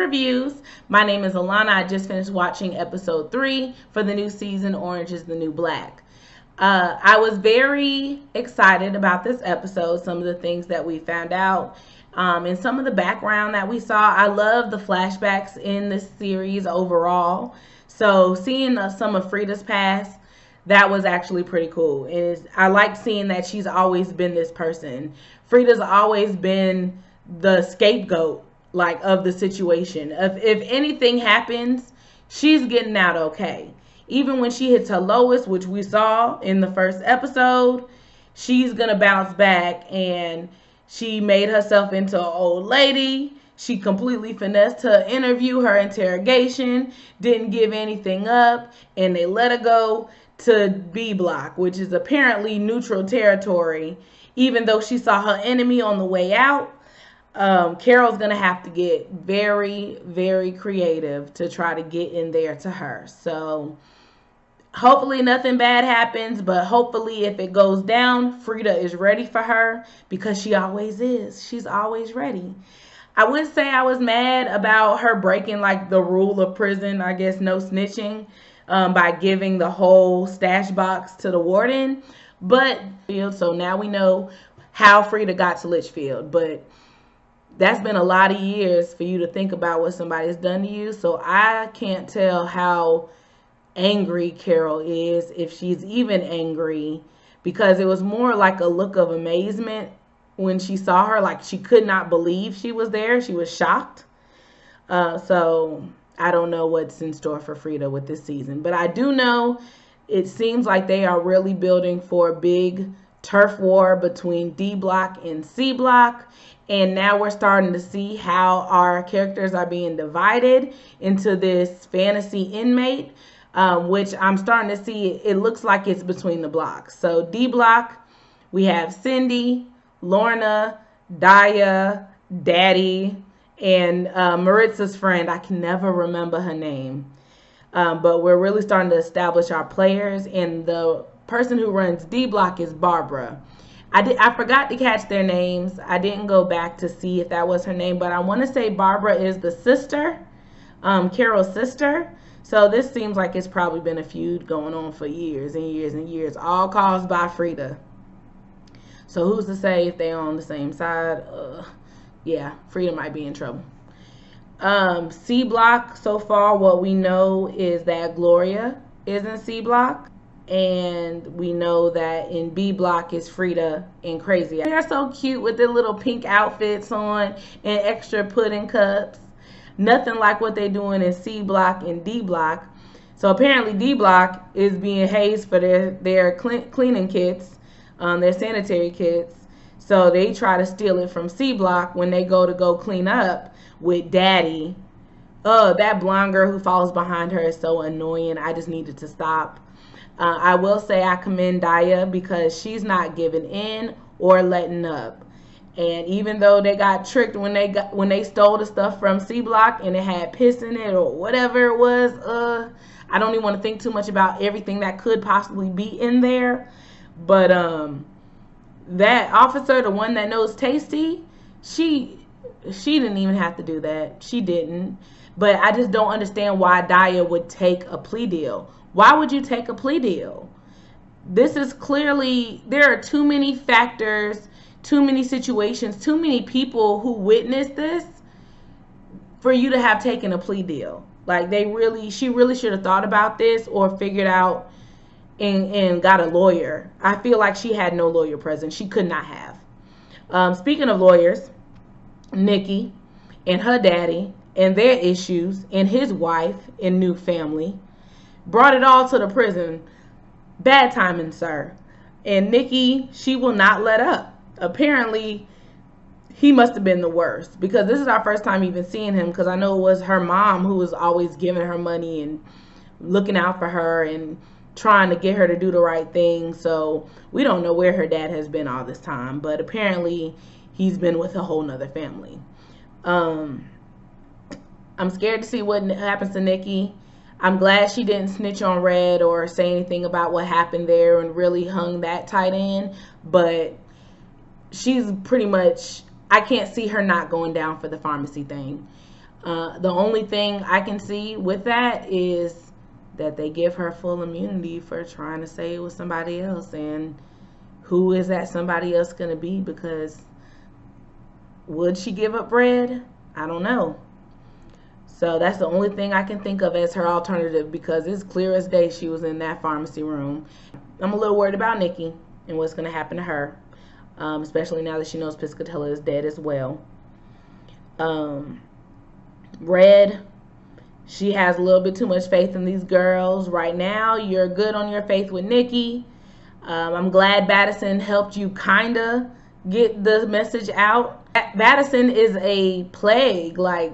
reviews. My name is Alana. I just finished watching episode 3 for the new season, Orange is the New Black. I was very excited about this episode, some of the things that we found out, and some of the background that we saw. I love the flashbacks in this series overall. So seeing some of Frida's past, that was actually pretty cool. I like seeing that she's always been this person. Frida's always been the scapegoat, like, of the situation. If anything happens, she's getting out okay. Even when she hits her lowest, which we saw in the first episode, she's gonna bounce back. And she made herself into an old lady. She completely finessed her interview, her interrogation, didn't give anything up, and they let her go to B block, which is apparently neutral territory. Even though she saw her enemy on the way out, Carol's gonna have to get very, very creative to try to get in there to her. So hopefully nothing bad happens, but hopefully if it goes down, Frida is ready for her, because she always is. She's always ready. I would say I was mad about her breaking, like, the rule of prison, I guess, no snitching, by giving the whole stash box to the warden. But so now we know how Frida got to Litchfield. But that's been a lot of years for you to think about what somebody's done to you. So I can't tell how angry Carol is, if she's even angry, because it was more like a look of amazement when she saw her. Like, she could not believe she was there. She was shocked. So I don't know what's in store for Frida with this season, but I do know it seems like they are really building for a big turf war between D block and C block. And now we're starting to see how our characters are being divided into this fantasy inmate, which I'm starting to see. It looks like it's between the blocks. So D block, we have Cindy, Lorna, Daya, Daddy, and Maritza's friend. I can never remember her name. But we're really starting to establish our players. And the person who runs D block is Barbara. I forgot to catch their names. I didn't go back to see if that was her name, but I want to say Barbara is the sister, Carol's sister. So this seems like it's probably been a feud going on for years and years and years, all caused by Frida. So who's to say if they're on the same side? Yeah, Frida might be in trouble. C block, so far what we know is that Gloria is in C block. And we know that in B block is Frida and Crazy. They're so cute with their little pink outfits on and extra pudding cups. Nothing like what they're doing in C block and D block. So apparently D block is being hazed for their cleaning kits, their sanitary kits. So they try to steal it from C block when they go clean up with Daddy. That blonde girl who follows behind her is so annoying. I just needed to stop. I will say I commend Daya, because she's not giving in or letting up. And even though they got tricked when they stole the stuff from C block and it had piss in it or whatever it was, I don't even want to think too much about everything that could possibly be in there. But that officer, the one that knows Tasty, she didn't even have to do that. She didn't. But I just don't understand why Daya would take a plea deal. Why would you take a plea deal? This is clearly, there are too many factors, too many situations, too many people who witnessed this for you to have taken a plea deal. Like, she really should have thought about this or figured out and got a lawyer. I feel like she had no lawyer present. She could not have. Speaking of lawyers, Nikki and her daddy and their issues and his wife and new family brought it all to the prison. Bad timing, sir. And Nikki, she will not let up. Apparently, he must have been the worst, because this is our first time even seeing him, because I know it was her mom who was always giving her money and looking out for her and trying to get her to do the right thing. So we don't know where her dad has been all this time, but apparently he's been with a whole nother family. I'm scared to see what happens to Nikki. I'm glad she didn't snitch on Red or say anything about what happened there and really hung that tight in. But she's pretty much, I can't see her not going down for the pharmacy thing. The only thing I can see with that is that they give her full immunity for trying to say it was somebody else. And who is that somebody else going to be? Because would she give up Red? I don't know. So that's the only thing I can think of as her alternative, because it's clear as day she was in that pharmacy room. I'm a little worried about Nikki and what's going to happen to her, especially now that she knows Piscatella is dead as well. Red, she has a little bit too much faith in these girls. Right now, you're good on your faith with Nikki. I'm glad Madison helped you kind of get the message out. Madison is a plague. Like,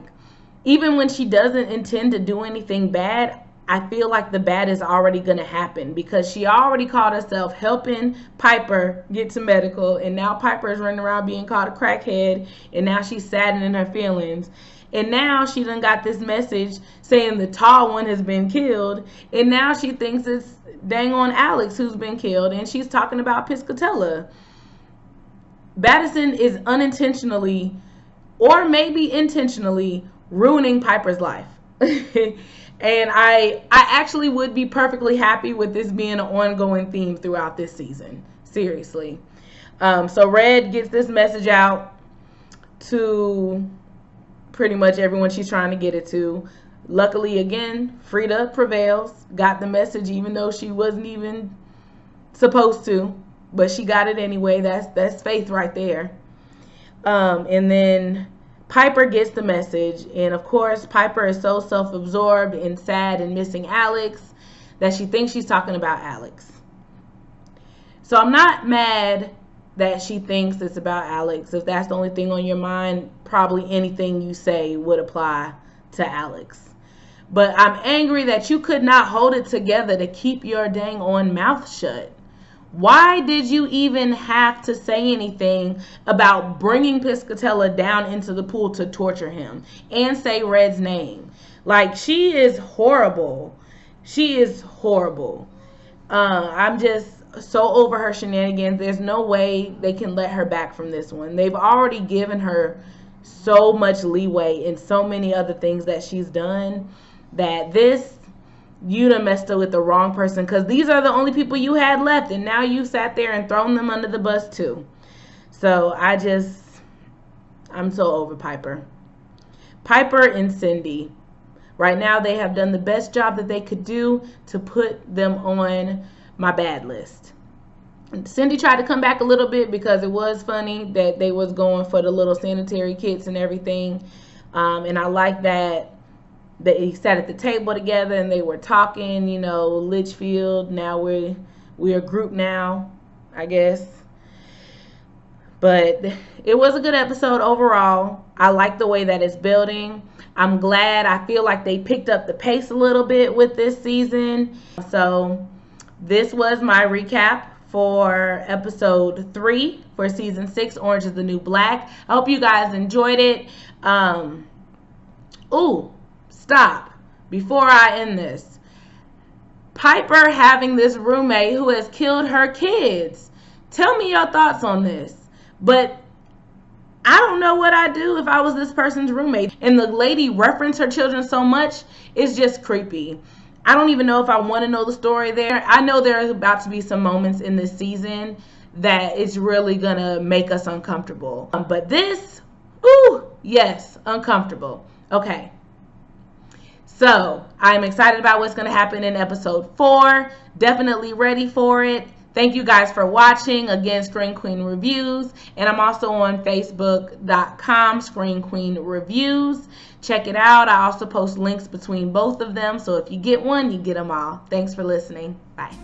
even when she doesn't intend to do anything bad, I feel like the bad is already going to happen, because she already called herself helping Piper get to medical, and now Piper is running around being called a crackhead, and now she's saddening her feelings. And now she done got this message saying the tall one has been killed, and now she thinks it's dang on Alex who's been killed, and she's talking about Piscatella. Madison is unintentionally, or maybe intentionally, ruining Piper's life. And I actually would be perfectly happy with this being an ongoing theme throughout this season. Seriously. So Red gets this message out to pretty much everyone she's trying to get it to. Luckily, again, Frida prevails. Got the message even though she wasn't even supposed to. But she got it anyway. That's faith right there. And then Piper gets the message, and of course Piper is so self-absorbed and sad and missing Alex that she thinks she's talking about Alex. So I'm not mad that she thinks it's about Alex. If that's the only thing on your mind, probably anything you say would apply to Alex. But I'm angry that you could not hold it together to keep your dang on mouth shut. Why did you even have to say anything about bringing Piscatella down into the pool to torture him and say Red's name? Like, she is horrible. She is horrible. I'm just so over her shenanigans. There's no way they can let her back from this one. They've already given her so much leeway in so many other things that she's done, that this, you done messed up with the wrong person, because these are the only people you had left, and now you sat there and thrown them under the bus too. So I'm so over Piper. Piper and Cindy. Right now they have done the best job that they could do to put them on my bad list. Cindy tried to come back a little bit because it was funny that they was going for the little sanitary kits and everything. And I like that they sat at the table together and they were talking, you know, Litchfield, now we're a group now, I guess. But it was a good episode overall. I like the way that it's building. I'm glad. I feel like they picked up the pace a little bit with this season. So this was my recap for episode 3 for season 6, Orange is the New Black. I hope you guys enjoyed it. Stop. Before I end this, Piper having this roommate who has killed her kids. Tell me your thoughts on this. But I don't know what I'd do if I was this person's roommate. And the lady referenced her children so much, it's just creepy. I don't even know if I want to know the story there. I know there's about to be some moments in this season that it's really going to make us uncomfortable. But this, yes, uncomfortable. Okay. So I'm excited about what's going to happen in episode 4. Definitely ready for it. Thank you guys for watching. Again, ScreenQueen Reviews. And I'm also on Facebook.com, ScreenQueen Reviews. Check it out. I also post links between both of them. So if you get one, you get them all. Thanks for listening. Bye.